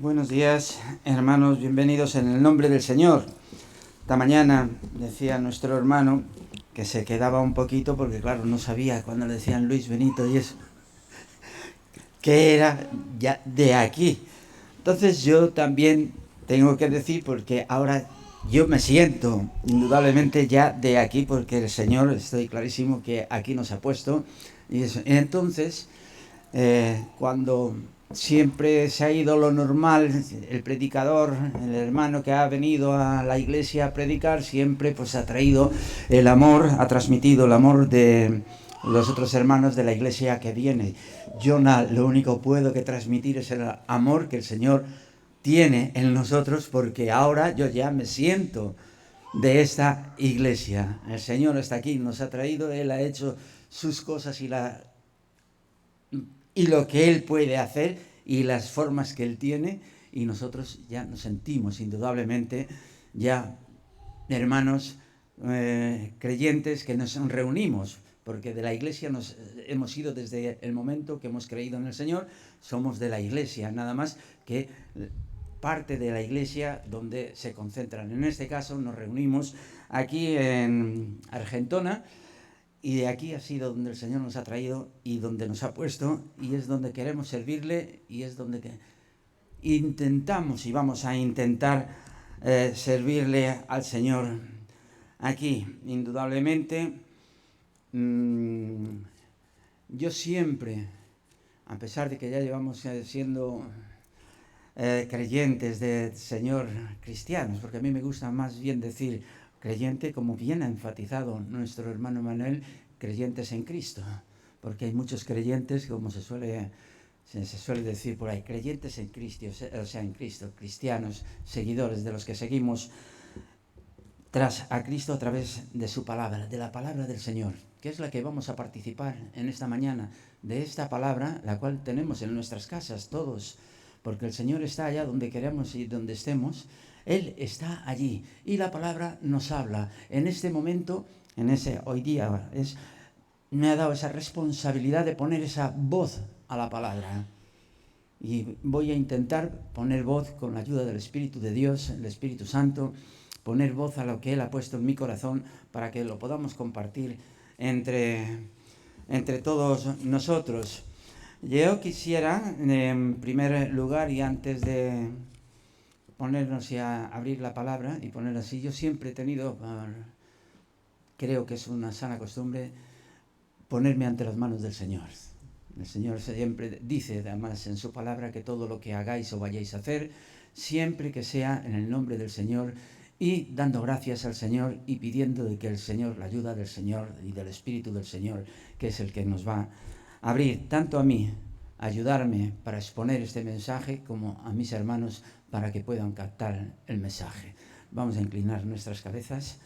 Buenos días, hermanos, bienvenidos en el nombre del Señor. Esta mañana decía nuestro hermano que se quedaba un poquito porque, claro, no sabía cuando le decían Luis Benito y eso, que era ya de aquí. Entonces yo también tengo que decir, porque ahora yo me siento indudablemente ya de aquí, porque el Señor, estoy clarísimo que aquí nos ha puesto. Y eso. Entonces, cuando siempre se ha ido lo normal, el predicador, el hermano que ha venido a la iglesia a predicar, siempre pues ha traído el amor, ha transmitido el amor de los otros hermanos de la iglesia que viene. Yo lo único que puedo que transmitir es el amor que el Señor tiene en nosotros, porque ahora yo ya me siento de esta iglesia. El Señor está aquí, nos ha traído, Él ha hecho sus cosas y lo que Él puede hacer y las formas que Él tiene, y nosotros ya nos sentimos indudablemente ya hermanos creyentes que nos reunimos, porque de la iglesia nos hemos ido desde el momento que hemos creído en el Señor. Somos de la iglesia, nada más que parte de la iglesia donde se concentran. En este caso nos reunimos aquí en Argentona, y de aquí ha sido donde el Señor nos ha traído y donde nos ha puesto, y es donde queremos servirle, y es donde intentamos y vamos a intentar servirle al Señor aquí. Indudablemente, yo siempre, a pesar de que ya llevamos siendo creyentes del Señor, cristianos, porque a mí me gusta más bien decir creyente, como bien ha enfatizado nuestro hermano Manuel, creyentes en Cristo, porque hay muchos creyentes, como se suele decir por ahí, creyentes en Cristo, o sea, en Cristo, cristianos, seguidores de los que seguimos tras a Cristo a través de su palabra, de la palabra del Señor, que es la que vamos a participar en esta mañana, de esta palabra, la cual tenemos en nuestras casas todos, porque el Señor está allá donde queremos y donde estemos. Él está allí y la palabra nos habla. En este momento, hoy día, me ha dado esa responsabilidad de poner esa voz a la palabra. Y voy a intentar poner voz con la ayuda del Espíritu de Dios, el Espíritu Santo, poner voz a lo que Él ha puesto en mi corazón para que lo podamos compartir entre todos nosotros. Yo quisiera, en primer lugar, y antes de ponernos a abrir la palabra y poner así, yo siempre he tenido, creo que es una sana costumbre, ponerme ante las manos del Señor. El Señor siempre dice, además, en su palabra, que todo lo que hagáis o vayáis a hacer, siempre que sea en el nombre del Señor, y dando gracias al Señor y pidiendo de que el Señor, la ayuda del Señor y del Espíritu del Señor, que es el que nos va a abrir tanto a mí, ayudarme para exponer este mensaje, como a mis hermanos para que puedan captar el mensaje. Vamos a inclinar nuestras cabezas.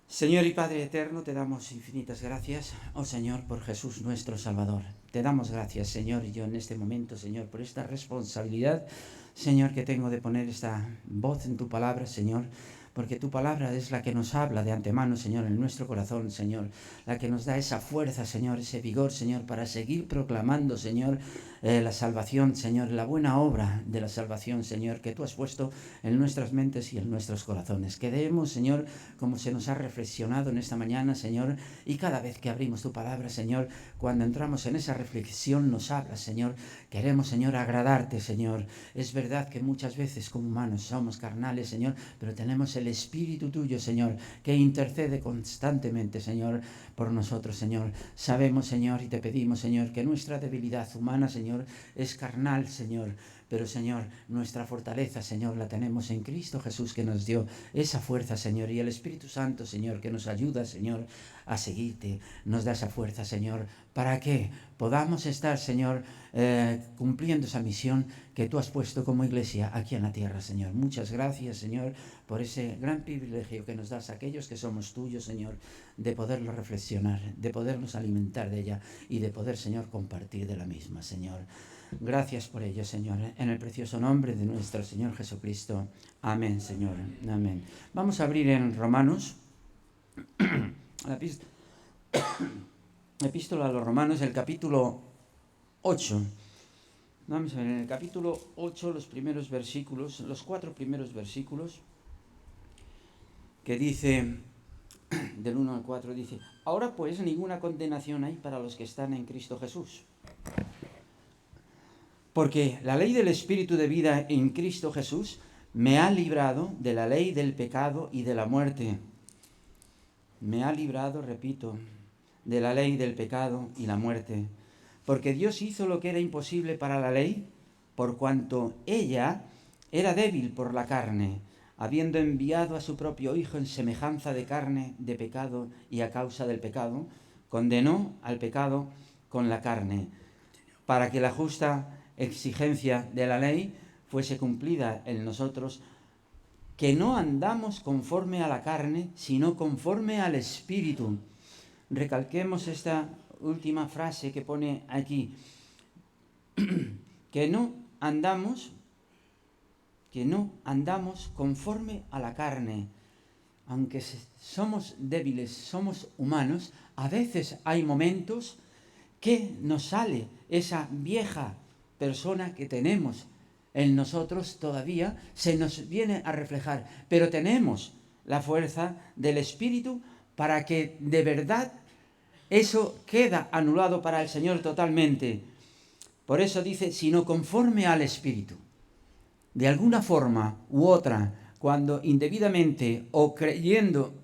Señor y Padre eterno, te damos infinitas gracias, oh Señor, por Jesús nuestro Salvador. Te damos gracias, Señor, y yo en este momento, Señor, por esta responsabilidad, Señor, que tengo de poner esta voz en tu palabra, Señor, porque tu palabra es la que nos habla de antemano, Señor, en nuestro corazón, Señor, la que nos da esa fuerza, Señor, ese vigor, Señor, para seguir proclamando, Señor, la salvación, Señor, la buena obra de la salvación, Señor, que tú has puesto en nuestras mentes y en nuestros corazones. Que demos, Señor, como se nos ha reflexionado en esta mañana, Señor, y cada vez que abrimos tu palabra, Señor, cuando entramos en esa reflexión nos hablas, Señor. Queremos, Señor, agradarte, Señor. Es verdad que muchas veces como humanos somos carnales, Señor, pero tenemos el Espíritu tuyo, Señor, que intercede constantemente, Señor, por nosotros, Señor. Sabemos, Señor, y te pedimos, Señor, que nuestra debilidad humana, Señor, es carnal, Señor, pero, Señor, nuestra fortaleza, Señor, la tenemos en Cristo Jesús, que nos dio esa fuerza, Señor, y el Espíritu Santo, Señor, que nos ayuda, Señor, a seguirte, nos da esa fuerza, Señor, para que podamos estar, Señor, cumpliendo esa misión que tú has puesto como iglesia aquí en la tierra, Señor. Muchas gracias, Señor, por ese gran privilegio que nos das a aquellos que somos tuyos, Señor, de poderlo reflexionar, de podernos alimentar de ella y de poder, Señor, compartir de la misma, Señor. Gracias por ello, Señor, en el precioso nombre de nuestro Señor Jesucristo. Amén, Señor. Amén. Vamos a abrir en Romanos, la epístola a los Romanos, el capítulo 8. Vamos a ver, en el capítulo 8, los primeros versículos, los 4 primeros versículos, que dice, del 1 al 4, dice: ahora pues ninguna condenación hay para los que están en Cristo Jesús. Porque la ley del Espíritu de vida en Cristo Jesús me ha librado de la ley del pecado y de la muerte. Me ha librado, repito, de la ley del pecado y la muerte. Porque Dios hizo lo que era imposible para la ley, por cuanto ella era débil por la carne, habiendo enviado a su propio Hijo en semejanza de carne de pecado, y a causa del pecado, condenó al pecado con la carne, para que la justa exigencia de la ley fuese cumplida en nosotros, que no andamos conforme a la carne, sino conforme al Espíritu. Recalquemos esta última frase que pone aquí, que no andamos conforme a la carne. Aunque somos débiles, somos humanos, a veces hay momentos que nos sale esa vieja persona que tenemos en nosotros todavía, se nos viene a reflejar, pero tenemos la fuerza del Espíritu para que de verdad eso queda anulado para el Señor totalmente. Por eso dice, sino conforme al Espíritu. De alguna forma u otra, cuando indebidamente o creyendo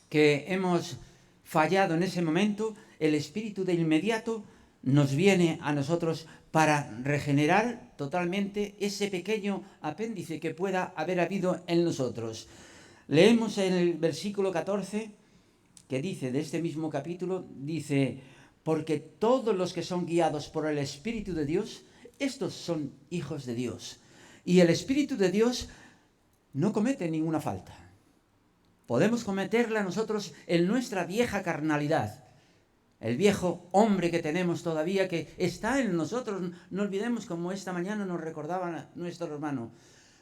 que hemos fallado en ese momento, el Espíritu de inmediato nos viene a nosotros para regenerar totalmente ese pequeño apéndice que pueda haber habido en nosotros. Leemos en el versículo 14, que dice, de este mismo capítulo, dice: porque todos los que son guiados por el Espíritu de Dios, estos son hijos de Dios. Y el Espíritu de Dios no comete ninguna falta. Podemos cometerla nosotros en nuestra vieja carnalidad, el viejo hombre que tenemos todavía, que está en nosotros. No olvidemos, como esta mañana nos recordaba nuestro hermano,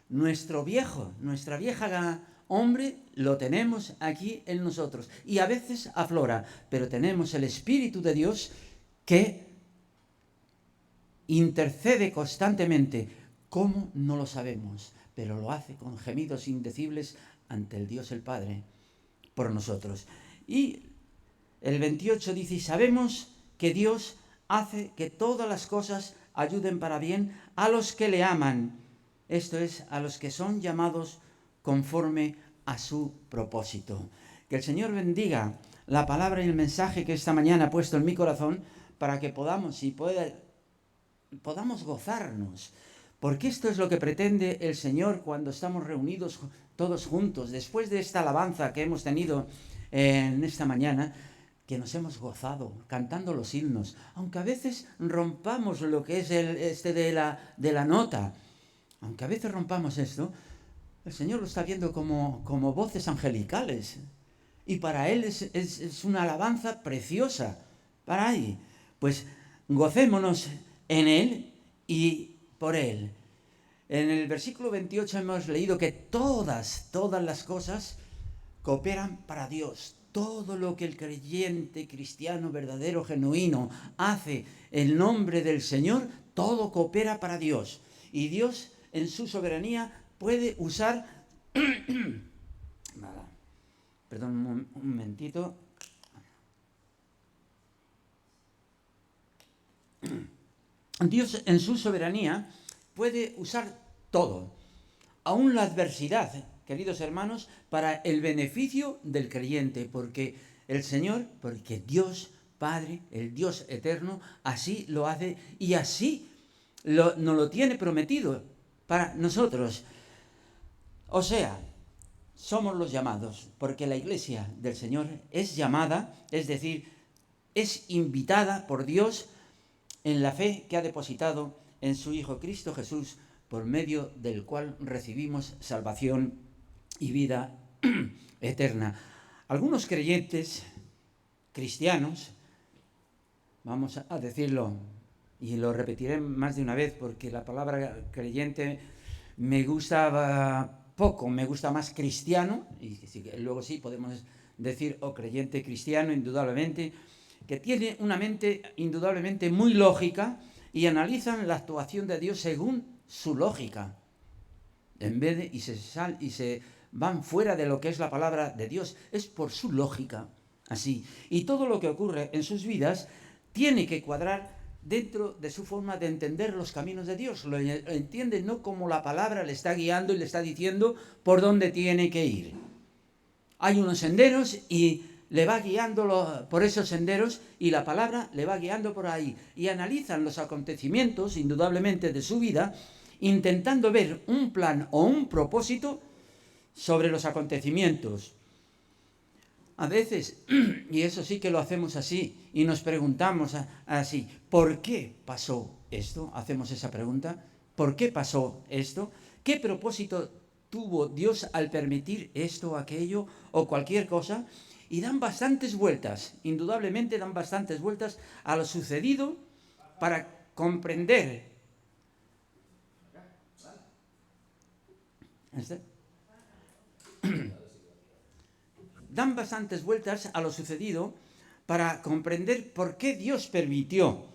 nuestra vieja hombre lo tenemos aquí en nosotros, y a veces aflora, pero tenemos el Espíritu de Dios que intercede constantemente. ¿Cómo? No lo sabemos, pero lo hace con gemidos indecibles ante el Dios el Padre por nosotros. Y el 28 dice: y sabemos que Dios hace que todas las cosas ayuden para bien a los que le aman, esto es, a los que son llamados conforme a su propósito. Que el Señor bendiga la palabra y el mensaje que esta mañana ha puesto en mi corazón, para que podamos gozarnos, porque esto es lo que pretende el Señor cuando estamos reunidos todos juntos, después de esta alabanza que hemos tenido en esta mañana, que nos hemos gozado cantando los himnos, aunque a veces rompamos lo que es de la nota, aunque a veces rompamos esto, el Señor lo está viendo como voces angelicales, y para Él es una alabanza preciosa, para Él. Pues gocémonos en Él y por Él. En el versículo 28 hemos leído que todas las cosas cooperan para Dios. Todo lo que el creyente cristiano verdadero, genuino, hace en nombre del Señor, todo coopera para Dios. Y Dios, en su soberanía, puede usar... Perdón, un momentito. Dios, en su soberanía, puede usar todo, aún la adversidad, queridos hermanos, para el beneficio del creyente, porque el Señor, porque Dios Padre, el Dios eterno, así lo hace, y así nos lo tiene prometido para nosotros. O sea, somos los llamados, porque la iglesia del Señor es llamada, es decir, es invitada por Dios en la fe que ha depositado en su Hijo Cristo Jesús, por medio del cual recibimos salvación y vida eterna. Algunos creyentes cristianos, vamos a decirlo, y lo repetiré más de una vez porque la palabra creyente me gusta poco, me gusta más cristiano, y luego sí podemos decir creyente cristiano, indudablemente, que tiene una mente indudablemente muy lógica, y analizan la actuación de Dios según su lógica. En vez de, y se van fuera de lo que es la palabra de Dios, es por su lógica, así. Y todo lo que ocurre en sus vidas tiene que cuadrar dentro de su forma de entender los caminos de Dios. Lo entiende no como la palabra le está guiando y le está diciendo por dónde tiene que ir. Hay unos senderos y le va guiando por esos senderos y la palabra le va guiando por ahí. Y analizan los acontecimientos, indudablemente, de su vida, intentando ver un plan o un propósito sobre los acontecimientos. A veces, y eso sí que lo hacemos así, y nos preguntamos así, ¿por qué pasó esto? Hacemos esa pregunta, ¿por qué pasó esto? ¿Qué propósito tuvo Dios al permitir esto, aquello o cualquier cosa? Y dan bastantes vueltas, indudablemente dan bastantes vueltas a lo sucedido para comprender. Dan bastantes vueltas a lo sucedido para comprender por qué Dios permitió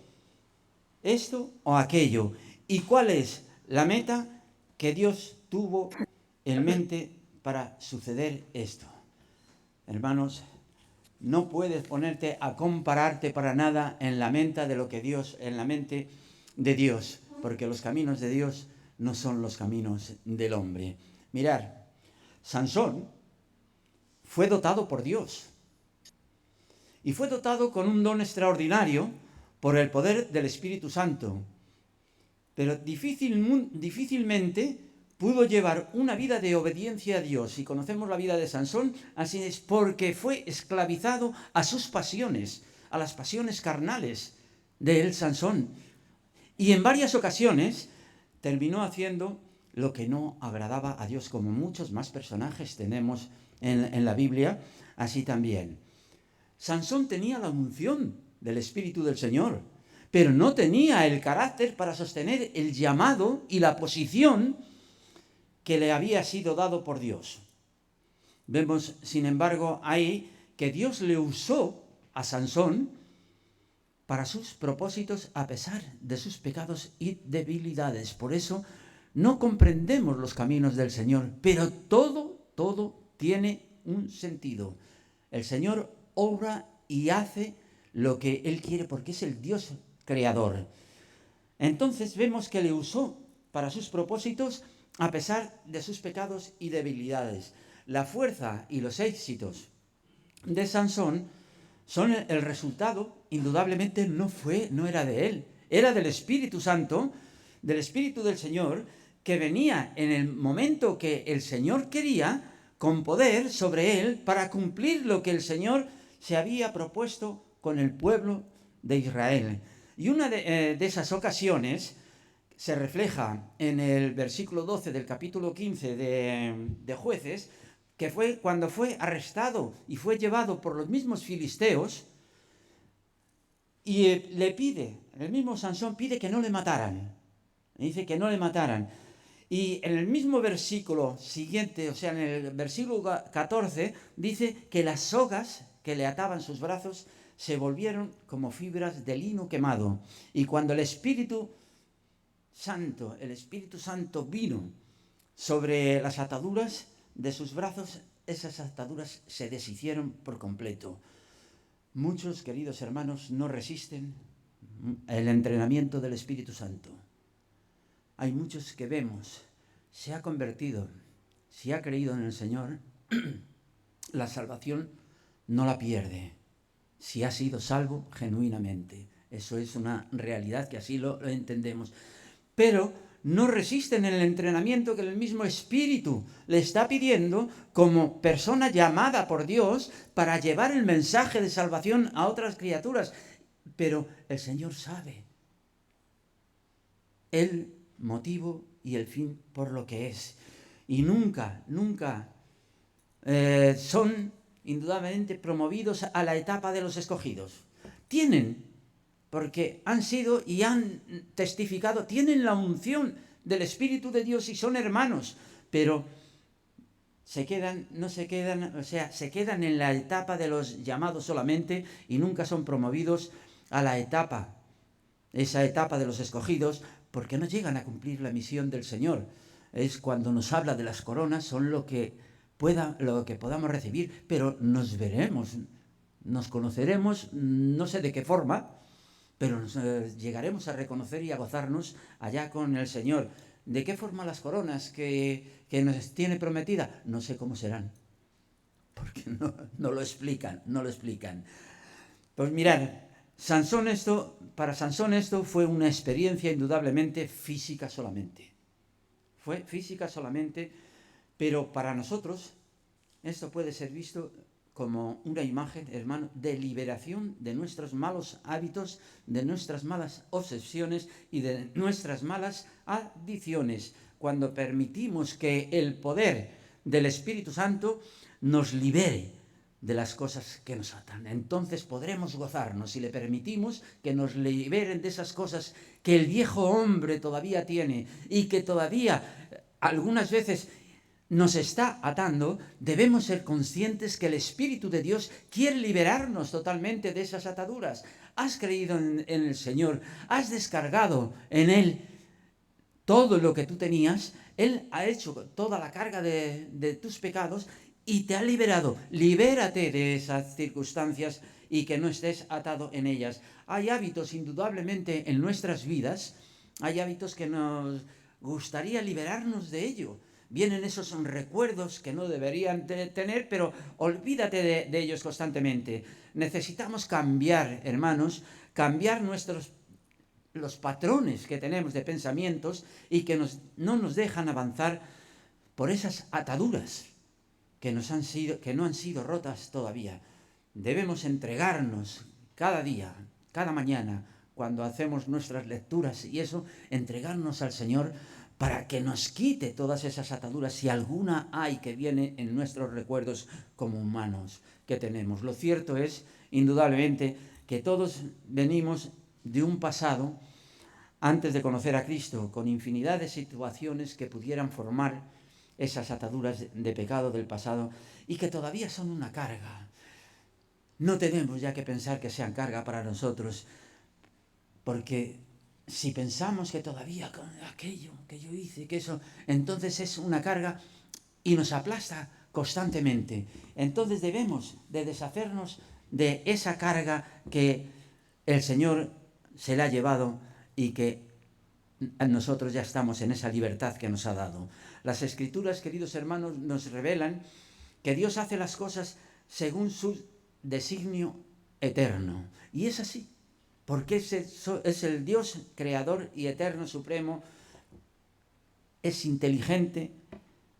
esto o aquello y cuál es la meta que Dios tuvo en mente para suceder esto. Hermanos, no puedes ponerte a compararte para nada en la mente de lo que Dios, en la mente de Dios, porque los caminos de Dios no son los caminos del hombre. Mirar, Sansón fue dotado por Dios y fue dotado con un don extraordinario por el poder del Espíritu Santo, pero difícilmente pudo llevar una vida de obediencia a Dios. Y conocemos la vida de Sansón, así es, porque fue esclavizado a sus pasiones, a las pasiones carnales de él, Sansón. Y en varias ocasiones terminó haciendo lo que no agradaba a Dios, como muchos más personajes tenemos en la Biblia, así también. Sansón tenía la unción del Espíritu del Señor, pero no tenía el carácter para sostener el llamado y la posición que le había sido dado por Dios. Vemos, sin embargo, ahí que Dios le usó a Sansón para sus propósitos a pesar de sus pecados y debilidades. Por eso no comprendemos los caminos del Señor, pero todo tiene un sentido. El Señor obra y hace lo que Él quiere porque es el Dios creador. Entonces vemos que le usó para sus propósitos a pesar de sus pecados y debilidades. La fuerza y los éxitos de Sansón son el resultado, indudablemente no era de él, era del Espíritu Santo, del Espíritu del Señor, que venía en el momento que el Señor quería, con poder sobre él, para cumplir lo que el Señor se había propuesto con el pueblo de Israel. Y una de esas ocasiones se refleja en el versículo 12 del capítulo 15 de Jueces, que fue cuando fue arrestado y fue llevado por los mismos filisteos, y le pide, el mismo Sansón pide que no le mataran. Dice que no le mataran. Y en el mismo versículo siguiente, o sea, en el versículo 14, dice que las sogas que le ataban sus brazos se volvieron como fibras de lino quemado. Y cuando el Espíritu Santo vino sobre las ataduras de sus brazos, esas ataduras se deshicieron por completo. Muchos, queridos hermanos, no resisten el entrenamiento del Espíritu Santo. Hay muchos que vemos, se ha convertido, si ha creído en el Señor, la salvación no la pierde, si ha sido salvo genuinamente. Eso es una realidad que así lo entendemos. Pero no resisten el entrenamiento que el mismo Espíritu le está pidiendo como persona llamada por Dios para llevar el mensaje de salvación a otras criaturas. Pero el Señor sabe el motivo y el fin por lo que es. Y nunca son indudablemente promovidos a la etapa de los escogidos. Porque han sido y han testificado, tienen la unción del Espíritu de Dios y son hermanos, pero se quedan en la etapa de los llamados solamente y nunca son promovidos a la etapa esa etapa de los escogidos, porque no llegan a cumplir la misión del Señor. Es cuando nos habla de las coronas, son lo que podamos recibir, pero nos veremos, nos conoceremos, no sé de qué forma, pero llegaremos a reconocer y a gozarnos allá con el Señor. ¿De qué forma las coronas que nos tiene prometida? No sé cómo serán, porque no lo explican, no lo explican. Pues mirad, para Sansón esto fue una experiencia indudablemente física solamente. Fue física solamente, pero para nosotros esto puede ser visto como una imagen, hermano, de liberación de nuestros malos hábitos, de nuestras malas obsesiones y de nuestras malas adicciones. Cuando permitimos que el poder del Espíritu Santo nos libere de las cosas que nos atan, entonces podremos gozarnos si le permitimos que nos liberen de esas cosas que el viejo hombre todavía tiene y que todavía algunas veces nos está atando. Debemos ser conscientes que el Espíritu de Dios quiere liberarnos totalmente de esas ataduras. Has creído en el Señor, has descargado en Él todo lo que tú tenías, Él ha hecho toda la carga de tus pecados y te ha liberado. Libérate de esas circunstancias y que no estés atado en ellas. Hay hábitos indudablemente en nuestras vidas, hay hábitos que nos gustaría liberarnos de ello. Vienen esos recuerdos que no deberían tener, pero olvídate de ellos constantemente. Necesitamos cambiar, hermanos, cambiar los patrones que tenemos de pensamientos y que no nos dejan avanzar por esas ataduras que no han sido rotas todavía. Debemos entregarnos cada día, cada mañana, cuando hacemos nuestras lecturas y eso, entregarnos al Señor para que nos quite todas esas ataduras, si alguna hay que viene en nuestros recuerdos como humanos que tenemos. Lo cierto es, indudablemente, que todos venimos de un pasado, antes de conocer a Cristo, con infinidad de situaciones que pudieran formar esas ataduras de pecado del pasado y que todavía son una carga. No tenemos ya que pensar que sean carga para nosotros, porque si pensamos que todavía con aquello que yo hice, que eso, entonces es una carga y nos aplasta constantemente. Entonces debemos de deshacernos de esa carga que el Señor se la ha llevado y que nosotros ya estamos en esa libertad que nos ha dado. Las Escrituras, queridos hermanos, nos revelan que Dios hace las cosas según su designio eterno. Y es así, porque es el Dios creador y eterno supremo, es inteligente,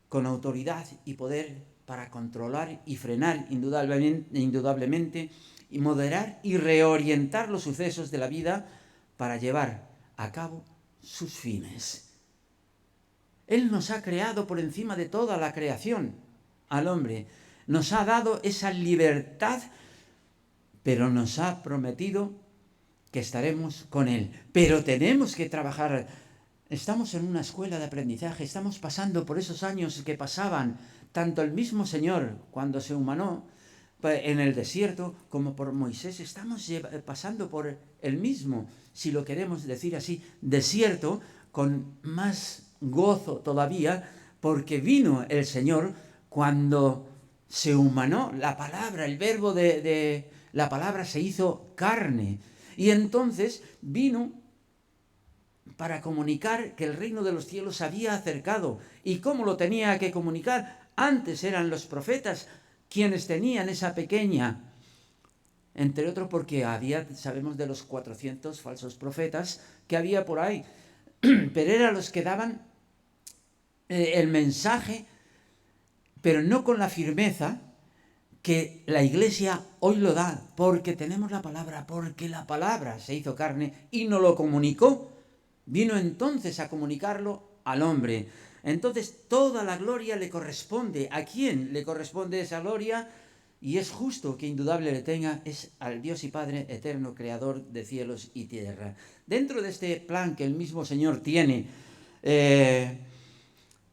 con autoridad y poder para controlar y frenar indudablemente y moderar y reorientar los sucesos de la vida para llevar a cabo sus fines. Él nos ha creado por encima de toda la creación, al hombre. Nos ha dado esa libertad, pero nos ha prometido que estaremos con Él. Pero tenemos que trabajar. Estamos en una escuela de aprendizaje, estamos pasando por esos años que pasaban tanto el mismo Señor cuando se humanó en el desierto como por Moisés. Estamos pasando por el mismo, si lo queremos decir así, desierto, con más gozo todavía, porque vino el Señor cuando se humanó. La palabra, el verbo de la palabra se hizo carne. Y entonces vino para comunicar que el reino de los cielos se había acercado. ¿Y cómo lo tenía que comunicar? Antes eran los profetas quienes tenían esa pequeña, entre otros porque sabemos de los 400 falsos profetas que había por ahí, pero eran los que daban el mensaje, pero no con la firmeza que la Iglesia hoy lo da, porque tenemos la palabra, porque la palabra se hizo carne y nos lo comunicó. Vino entonces a comunicarlo al hombre. Entonces toda la gloria le corresponde. ¿A quién le corresponde esa gloria? Y es justo que indudable le tenga, es al Dios y Padre eterno, creador de cielos y tierra. Dentro de este plan que el mismo Señor tiene,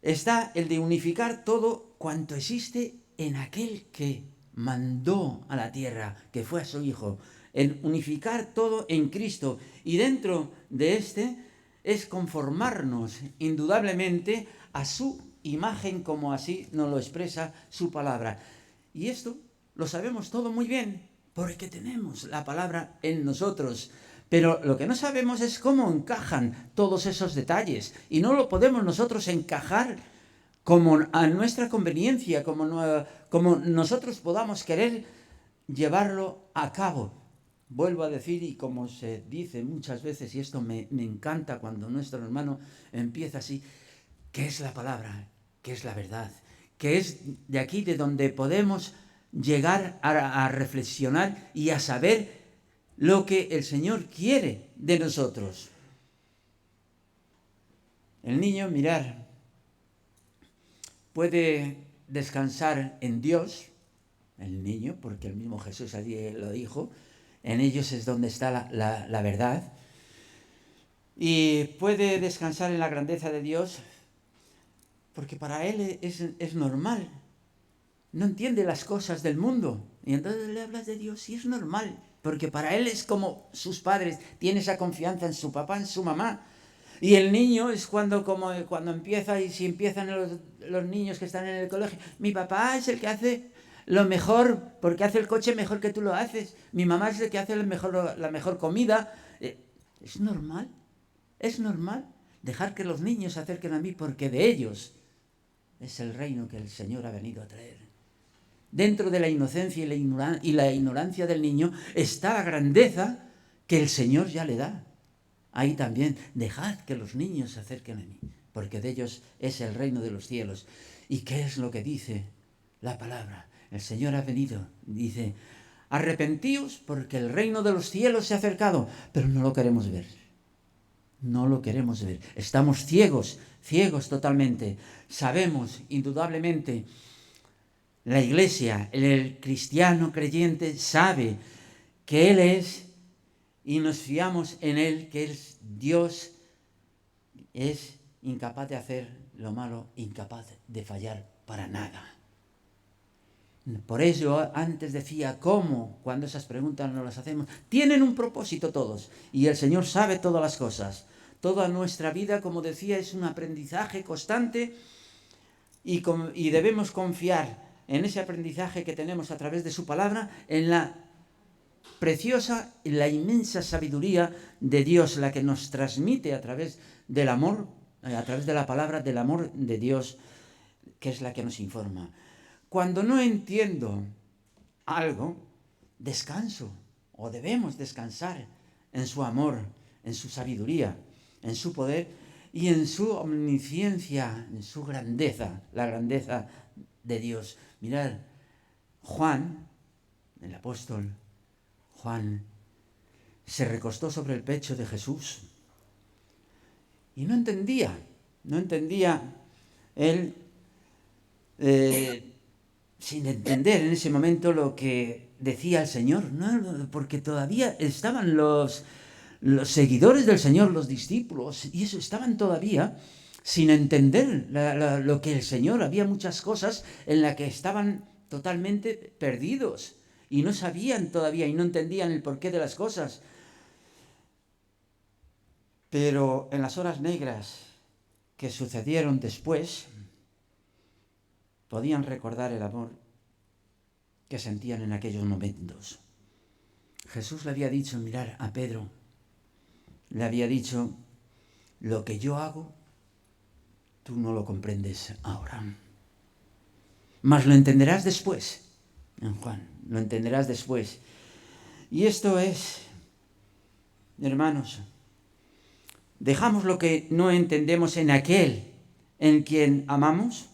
está el de unificar todo cuanto existe en aquel que mandó a la tierra, que fue a su Hijo. en unificar todo en Cristo. Y dentro de este es conformarnos indudablemente a su imagen, como así nos lo expresa su palabra. Y esto lo sabemos todo muy bien, porque tenemos la palabra en nosotros. Pero lo que no sabemos es cómo encajan todos esos detalles. Y no lo podemos nosotros encajar como a nuestra conveniencia, como nosotros podamos querer llevarlo a cabo. Vuelvo a decir, y como se dice muchas veces, y esto me encanta cuando nuestro hermano empieza así, ¿qué es la palabra? ¿Qué es la verdad? Que es de aquí de donde podemos llegar a reflexionar y a saber lo que el Señor quiere de nosotros. El niño, mirar, puede descansar en Dios, el niño, porque el mismo Jesús allí lo dijo, en ellos es donde está la verdad, y puede descansar en la grandeza de Dios, porque para él es normal, no entiende las cosas del mundo, y entonces le hablas de Dios y es normal, porque para él es como sus padres, tiene esa confianza en su papá, en su mamá. Y el niño es cuando empieza, y si empiezan los niños que están en el colegio, mi papá es el que hace lo mejor, porque hace el coche mejor que tú lo haces, mi mamá es el que hace la mejor comida. Es normal dejar que los niños se acerquen a mí, porque de ellos es el reino que el Señor ha venido a traer. Dentro de la inocencia y la ignorancia del niño está la grandeza que el Señor ya le da. Ahí también, dejad que los niños se acerquen a mí, porque de ellos es el reino de los cielos. ¿Y qué es lo que dice la palabra? El Señor ha venido, dice, arrepentíos porque el reino de los cielos se ha acercado, pero no lo queremos ver. No lo queremos ver. Estamos ciegos totalmente. Sabemos, indudablemente, la iglesia, el cristiano creyente sabe que Él es, y nos fiamos en Él, que es Dios, es incapaz de hacer lo malo, incapaz de fallar para nada. Por eso antes decía, ¿cómo? Cuando esas preguntas nos las hacemos, tienen un propósito todos, y el Señor sabe todas las cosas. Toda nuestra vida, como decía, es un aprendizaje constante, y debemos confiar en ese aprendizaje que tenemos a través de su palabra, en la preciosa y la inmensa sabiduría de Dios, la que nos transmite a través del amor, a través de la palabra del amor de Dios, que es la que nos informa. Cuando no entiendo algo, descanso, o debemos descansar en su amor, en su sabiduría, en su poder y en su omnisciencia, en su grandeza, la grandeza de Dios. Mirad, Juan, el apóstol Juan, se recostó sobre el pecho de Jesús y no entendía él, sin entender en ese momento lo que decía el Señor, ¿no? Porque todavía estaban los seguidores del Señor, los discípulos, y eso estaban todavía sin entender lo que el Señor. Había muchas cosas en las que estaban totalmente perdidos y no sabían todavía y no entendían el porqué de las cosas. Pero en las horas negras que sucedieron después, podían recordar el amor que sentían en aquellos momentos. Jesús le había dicho, mirar a Pedro, le había dicho, lo que yo hago, tú no lo comprendes ahora, mas lo entenderás después. En Juan, lo entenderás después. Y esto es, hermanos, dejamos lo que no entendemos en aquel en quien amamos,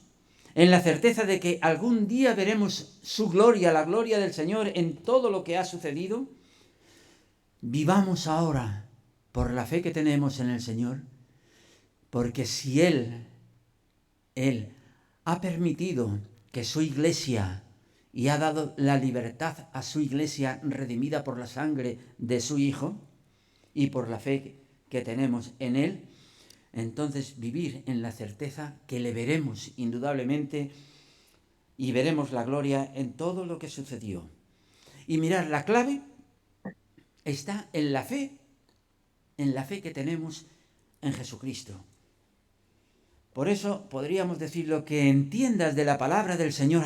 en la certeza de que algún día veremos su gloria, la gloria del Señor en todo lo que ha sucedido. Vivamos ahora por la fe que tenemos en el Señor, porque si Él ha permitido que su iglesia, y ha dado la libertad a su iglesia redimida por la sangre de su Hijo y por la fe que tenemos en Él, entonces vivir en la certeza que le veremos indudablemente y veremos la gloria en todo lo que sucedió. Y mirad, la clave está en la fe que tenemos en Jesucristo. Por eso podríamos decir, lo que entiendas de la palabra del Señor,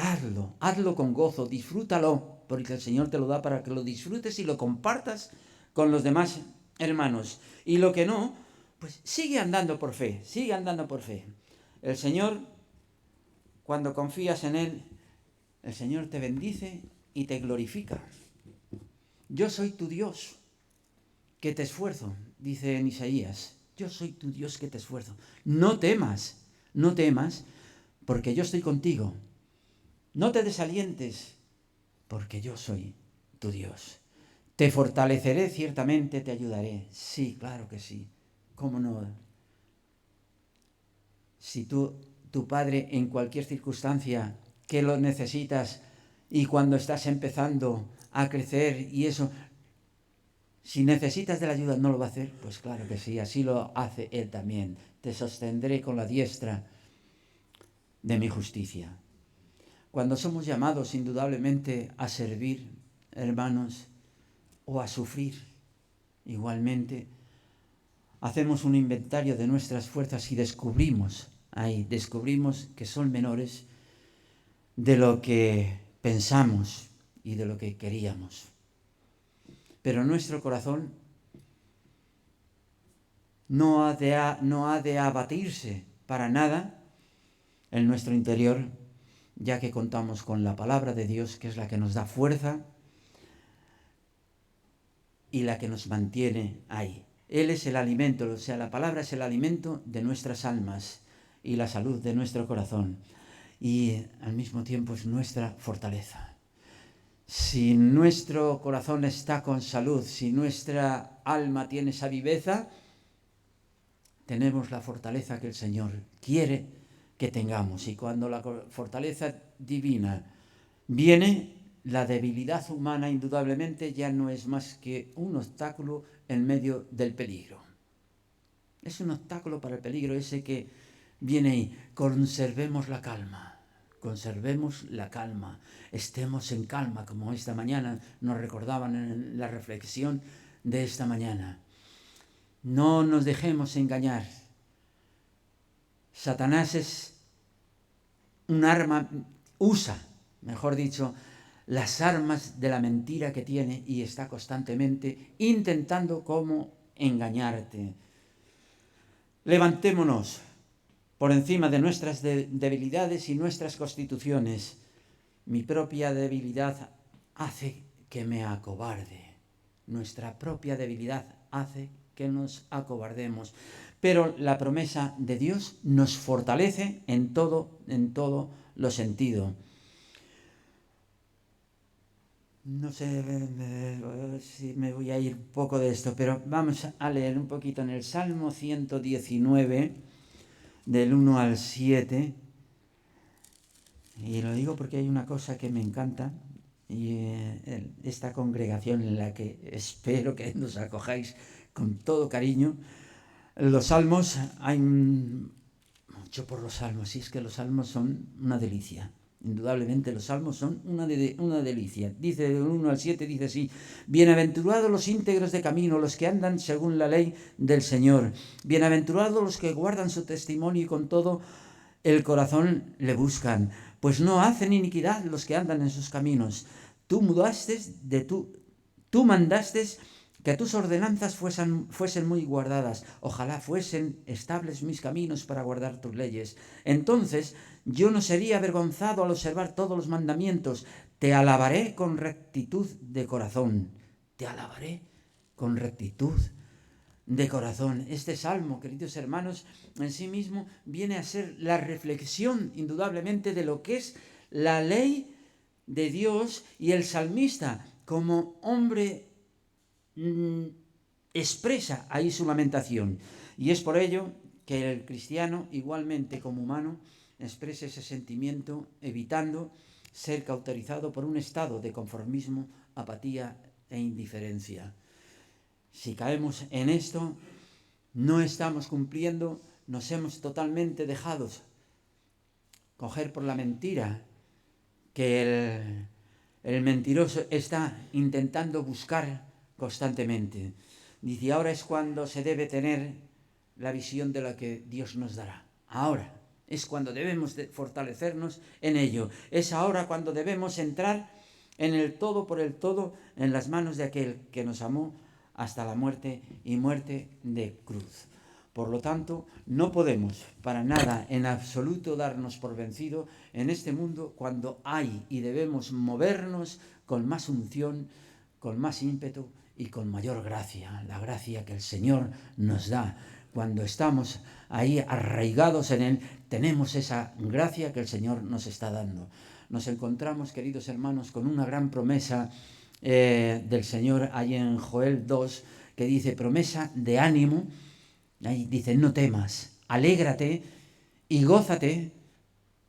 hazlo con gozo, disfrútalo, porque el Señor te lo da para que lo disfrutes y lo compartas con los demás hermanos. Y lo que no, pues sigue andando por fe. El Señor, cuando confías en Él, el Señor te bendice y te glorifica. Yo soy tu Dios, que te esfuerzo, dice en Isaías. Yo soy tu Dios que te esfuerzo. No temas, porque yo estoy contigo. No te desalientes, porque yo soy tu Dios. Te fortaleceré, ciertamente te ayudaré. Sí, claro que sí. ¿Cómo no? Si tu padre, en cualquier circunstancia que lo necesitas y cuando estás empezando a crecer y eso, si necesitas de la ayuda, ¿no lo va a hacer? Pues claro que sí, así lo hace Él también. Te sostendré con la diestra de mi justicia. Cuando somos llamados indudablemente a servir, hermanos, o a sufrir, igualmente, hacemos un inventario de nuestras fuerzas y descubrimos que son menores de lo que pensamos y de lo que queríamos. Pero nuestro corazón no ha de abatirse para nada en nuestro interior, ya que contamos con la palabra de Dios, que es la que nos da fuerza y la que nos mantiene ahí. Él es el alimento, o sea, la palabra es el alimento de nuestras almas y la salud de nuestro corazón, y al mismo tiempo es nuestra fortaleza. Si nuestro corazón está con salud, si nuestra alma tiene esa viveza, tenemos la fortaleza que el Señor quiere que tengamos. Y cuando la fortaleza divina viene, la debilidad humana indudablemente ya no es más que un obstáculo en medio del peligro. Es un obstáculo para el peligro ese que viene ahí. Conservemos la calma, estemos en calma, como esta mañana nos recordaban en la reflexión de esta mañana. No nos dejemos engañar. Satanás es un arma, mejor dicho, las armas de la mentira que tiene y está constantemente intentando cómo engañarte. Levantémonos por encima de nuestras debilidades y nuestras constituciones. Mi propia debilidad hace que me acobarde. Nuestra propia debilidad hace que nos acobardemos. Pero la promesa de Dios nos fortalece en todo lo sentido. No sé si me voy a ir un poco de esto, pero vamos a leer un poquito en el Salmo 119, del 1 al 7. Y lo digo porque hay una cosa que me encanta, y esta congregación en la que espero que nos acojáis con todo cariño. Los salmos, hay mucho por los salmos, y es que los salmos son una delicia. Indudablemente los salmos son una delicia. Dice del 1 al 7, dice así: bienaventurados los íntegros de camino, los que andan según la ley del Señor. Bienaventurados los que guardan su testimonio y con todo el corazón le buscan, pues no hacen iniquidad los que andan en sus caminos. Tú mandaste que tus ordenanzas fuesen muy guardadas. Ojalá fuesen estables mis caminos para guardar tus leyes. Entonces yo no sería avergonzado al observar todos los mandamientos. Te alabaré con rectitud de corazón. Te alabaré con rectitud de corazón. Este salmo, queridos hermanos, en sí mismo viene a ser la reflexión indudablemente de lo que es la ley de Dios, y el salmista como hombre expresa ahí su lamentación, y es por ello que el cristiano, igualmente como humano, expresa ese sentimiento, evitando ser cauterizado por un estado de conformismo, apatía e indiferencia. Si caemos en esto, no estamos cumpliendo, nos hemos totalmente dejado coger por la mentira, que el mentiroso está intentando buscar constantemente. Dice, ahora es cuando se debe tener la visión de la que Dios nos dará. Ahora es cuando debemos de fortalecernos en ello. Es ahora cuando debemos entrar en el todo por el todo, en las manos de aquel que nos amó hasta la muerte y muerte de cruz. Por lo tanto, no podemos para nada en absoluto darnos por vencido en este mundo cuando hay y debemos movernos con más unción, con más ímpetu y con mayor gracia, la gracia que el Señor nos da. Cuando estamos ahí arraigados en Él, tenemos esa gracia que el Señor nos está dando. Nos encontramos, queridos hermanos, con una gran promesa del Señor ahí en Joel 2, que dice, promesa de ánimo. Ahí dice, no temas, alégrate y gózate,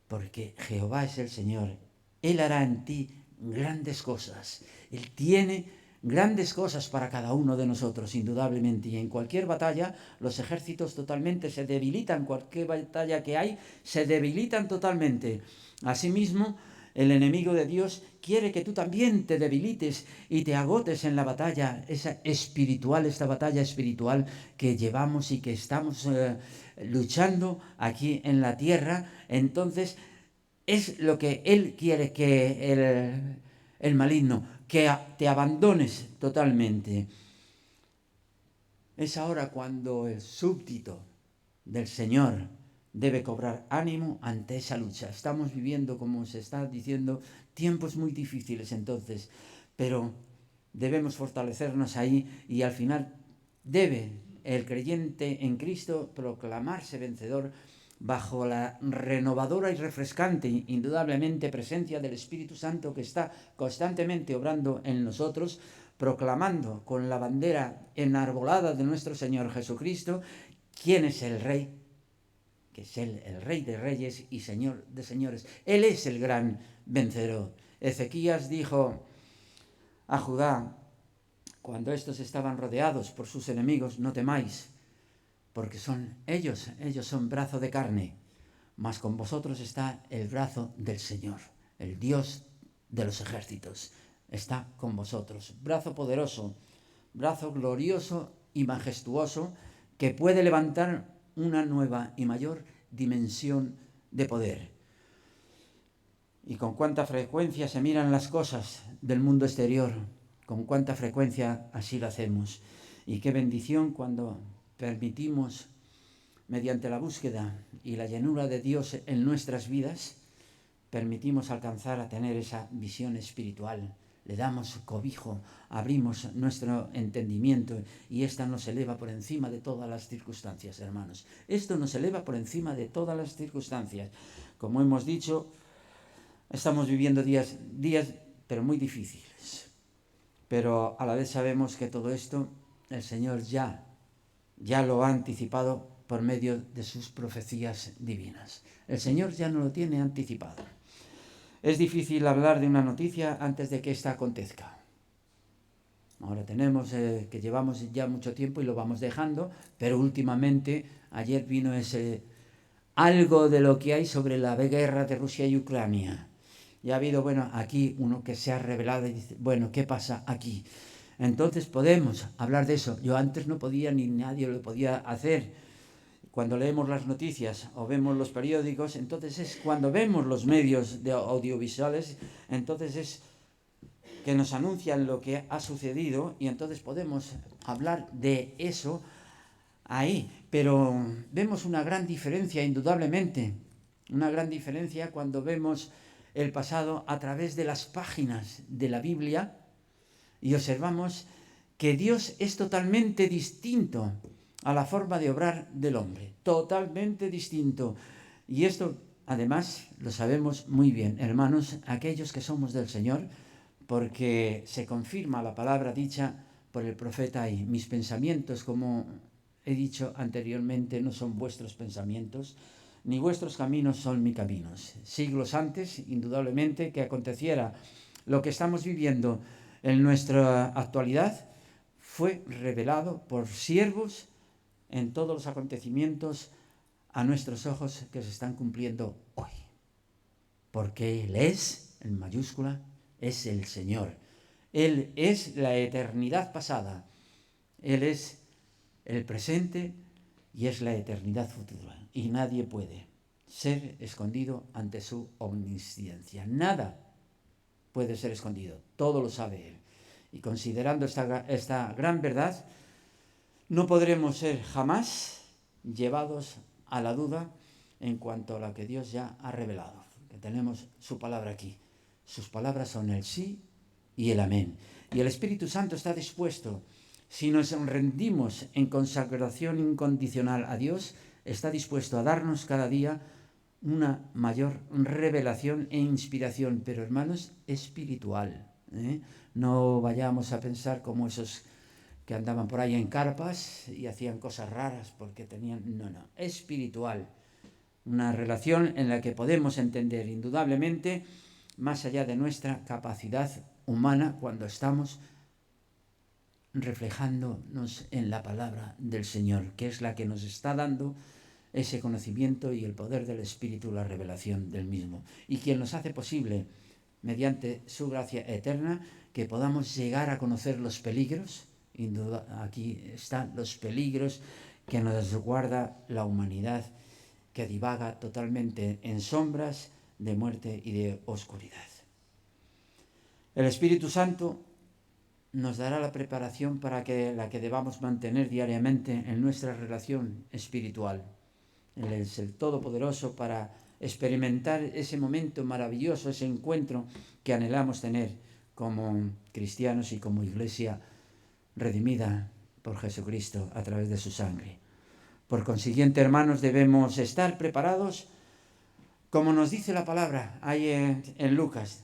porque Jehová es el Señor. Él hará en ti grandes cosas. Él tiene grandes cosas para cada uno de nosotros, indudablemente. Y en cualquier batalla, los ejércitos totalmente se debilitan. Cualquier batalla que hay, se debilitan totalmente. Asimismo, el enemigo de Dios quiere que tú también te debilites y te agotes en la batalla, esa espiritual, esta batalla espiritual que llevamos y que estamos luchando aquí en la tierra. Entonces, es lo que él quiere que el maligno, que te abandones totalmente. Es ahora cuando el súbdito del Señor debe cobrar ánimo ante esa lucha. Estamos viviendo, como se está diciendo, tiempos muy difíciles entonces, pero debemos fortalecernos ahí y al final debe el creyente en Cristo proclamarse vencedor bajo la renovadora y refrescante, indudablemente, presencia del Espíritu Santo que está constantemente obrando en nosotros, proclamando con la bandera enarbolada de nuestro Señor Jesucristo quién es el Rey, que es Él, el Rey de Reyes y Señor de Señores. Él es el gran vencedor. Ezequías dijo a Judá, cuando estos estaban rodeados por sus enemigos, no temáis, porque son ellos son brazo de carne, mas con vosotros está el brazo del Señor, el Dios de los ejércitos, está con vosotros. Brazo poderoso, brazo glorioso y majestuoso, que puede levantar una nueva y mayor dimensión de poder. Y con cuánta frecuencia se miran las cosas del mundo exterior, con cuánta frecuencia así lo hacemos. Y qué bendición cuando permitimos, mediante la búsqueda y la llenura de Dios en nuestras vidas, permitimos alcanzar a tener esa visión espiritual. Le damos cobijo, abrimos nuestro entendimiento y esta nos eleva por encima de todas las circunstancias, hermanos. Esto nos eleva por encima de todas las circunstancias. Como hemos dicho, estamos viviendo días pero muy difíciles. Pero a la vez sabemos que todo esto el Señor ya lo ha anticipado por medio de sus profecías divinas. El Señor ya no lo tiene anticipado. Es difícil hablar de una noticia antes de que ésta acontezca. Ahora tenemos que llevamos ya mucho tiempo y lo vamos dejando, pero últimamente, ayer vino algo de lo que hay sobre la guerra de Rusia y Ucrania. Y ha habido, aquí uno que se ha revelado y dice, ¿qué pasa aquí? Entonces podemos hablar de eso. Yo antes no podía, ni nadie lo podía hacer. Cuando leemos las noticias o vemos los periódicos, entonces es cuando vemos los medios audiovisuales, entonces es que nos anuncian lo que ha sucedido y entonces podemos hablar de eso ahí. Pero vemos una gran diferencia, indudablemente, una gran diferencia cuando vemos el pasado a través de las páginas de la Biblia y observamos que Dios es totalmente distinto a la forma de obrar del hombre, totalmente distinto. Y esto, además, lo sabemos muy bien, hermanos, aquellos que somos del Señor, porque se confirma la palabra dicha por el profeta ahí. Mis pensamientos, como he dicho anteriormente, no son vuestros pensamientos, ni vuestros caminos son mis caminos. Siglos antes, indudablemente, que aconteciera lo que estamos viviendo en nuestra actualidad, fue revelado por siervos en todos los acontecimientos a nuestros ojos que se están cumpliendo hoy. Porque Él es, en mayúscula, es el Señor. Él es la eternidad pasada. Él es el presente y es la eternidad futura. Y nadie puede ser escondido ante su omnisciencia. Nada puede ser escondido. Todo lo sabe Él. Y considerando esta gran verdad, no podremos ser jamás llevados a la duda en cuanto a lo que Dios ya ha revelado. Que tenemos su palabra aquí. Sus palabras son el sí y el amén. Y el Espíritu Santo está dispuesto, si nos rendimos en consagración incondicional a Dios, está dispuesto a darnos cada día una mayor revelación e inspiración, pero hermanos, espiritual. No vayamos a pensar como esos que andaban por ahí en carpas y hacían cosas raras porque tenían... No, espiritual. Una relación en la que podemos entender indudablemente más allá de nuestra capacidad humana cuando estamos reflejándonos en la palabra del Señor, que es la que nos está dando ese conocimiento y el poder del Espíritu, la revelación del mismo. Y quien nos hace posible, mediante su gracia eterna, que podamos llegar a conocer los peligros. Aquí están los peligros que nos guarda la humanidad, que divaga totalmente en sombras de muerte y de oscuridad. El Espíritu Santo nos dará la preparación para la que debamos mantener diariamente en nuestra relación espiritual. Él es el Todopoderoso para experimentar ese momento maravilloso, ese encuentro que anhelamos tener como cristianos y como iglesia redimida por Jesucristo a través de su sangre. Por consiguiente, hermanos, debemos estar preparados, como nos dice la palabra ahí en Lucas.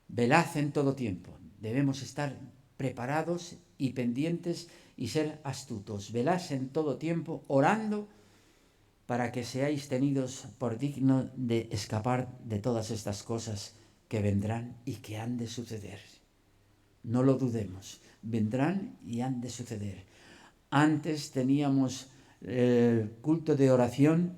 Velad en todo tiempo. Debemos estar preparados y pendientes y ser astutos. Velad en todo tiempo, orando para que seáis tenidos por digno de escapar de todas estas cosas que vendrán y que han de suceder. No lo dudemos, vendrán y han de suceder. Antes teníamos el culto de oración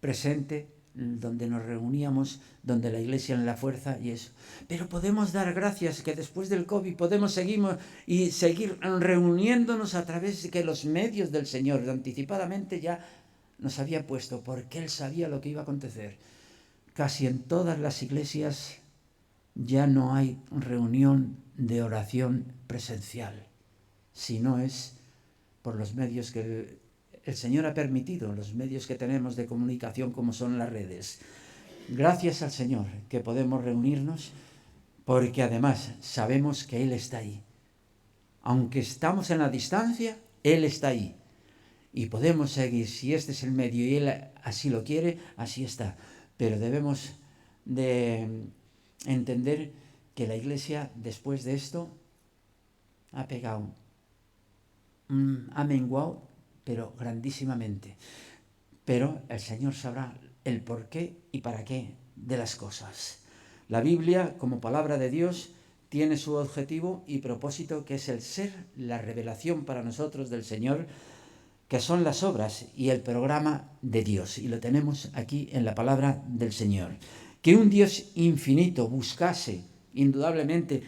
presente, donde nos reuníamos, donde la iglesia en la fuerza y eso. Pero podemos dar gracias que después del COVID podemos seguir reuniéndonos a través de que los medios del Señor anticipadamente ya nos había puesto, porque Él sabía lo que iba a acontecer. Casi en todas las iglesias ya no hay reunión de oración presencial, sino es por los medios que el Señor ha permitido, los medios que tenemos de comunicación como son las redes. Gracias al Señor que podemos reunirnos, porque además sabemos que Él está ahí. Aunque estamos en la distancia, Él está ahí. Y podemos seguir, si este es el medio y Él así lo quiere, así está. Pero debemos de entender que la Iglesia después de esto ha pegado, ha menguado, pero grandísimamente. Pero el Señor sabrá el por qué y para qué de las cosas. La Biblia, como palabra de Dios, tiene su objetivo y propósito, que es el ser la revelación para nosotros del Señor, que son las obras y el programa de Dios. Y lo tenemos aquí en la palabra del Señor. Que un Dios infinito buscase, indudablemente,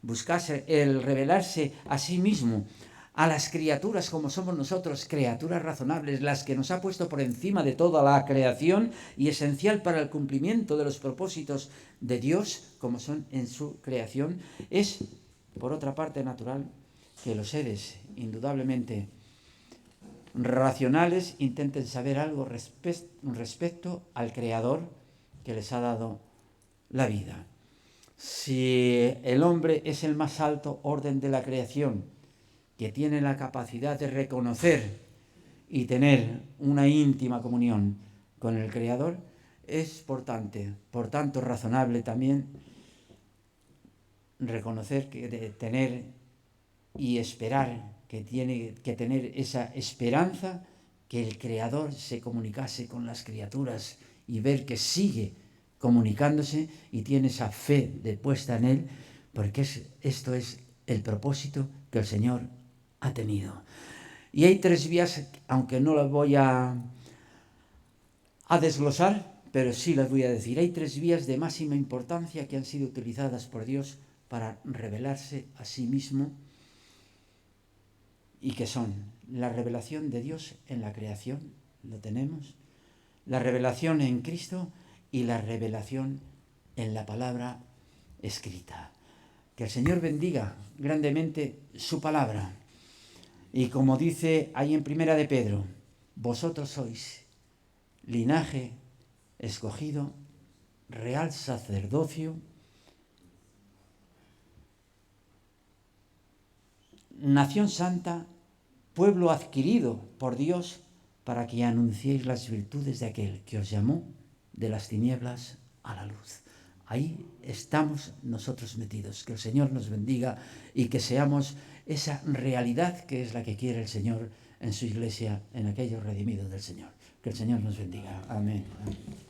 buscase el revelarse a sí mismo, a las criaturas como somos nosotros, criaturas razonables, las que nos ha puesto por encima de toda la creación y esencial para el cumplimiento de los propósitos de Dios, como son en su creación. Es, por otra parte, natural que los seres, indudablemente racionales, intenten saber algo respecto al Creador que les ha dado la vida. Si el hombre es el más alto orden de la creación, que tiene la capacidad de reconocer y tener una íntima comunión con el Creador, es por tanto razonable también reconocer que de tener y esperar, que tiene que tener esa esperanza que el Creador se comunicase con las criaturas y ver que sigue comunicándose y tiene esa fe puesta en Él, porque esto es el propósito que el Señor ha tenido. Y hay tres vías, aunque no las voy a desglosar, pero sí les voy a decir. Hay 3 vías de máxima importancia que han sido utilizadas por Dios para revelarse a sí mismo, y que son la revelación de Dios en la creación, lo tenemos, la revelación en Cristo y la revelación en la palabra escrita. Que el Señor bendiga grandemente su palabra. Y como dice ahí en Primera de Pedro, vosotros sois linaje escogido, real sacerdocio, nación santa, pueblo adquirido por Dios, para que anunciéis las virtudes de aquel que os llamó de las tinieblas a la luz. Ahí estamos nosotros metidos. Que el Señor nos bendiga y que seamos esa realidad que es la que quiere el Señor en su iglesia, en aquellos redimidos del Señor. Que el Señor nos bendiga. Amén. Amén.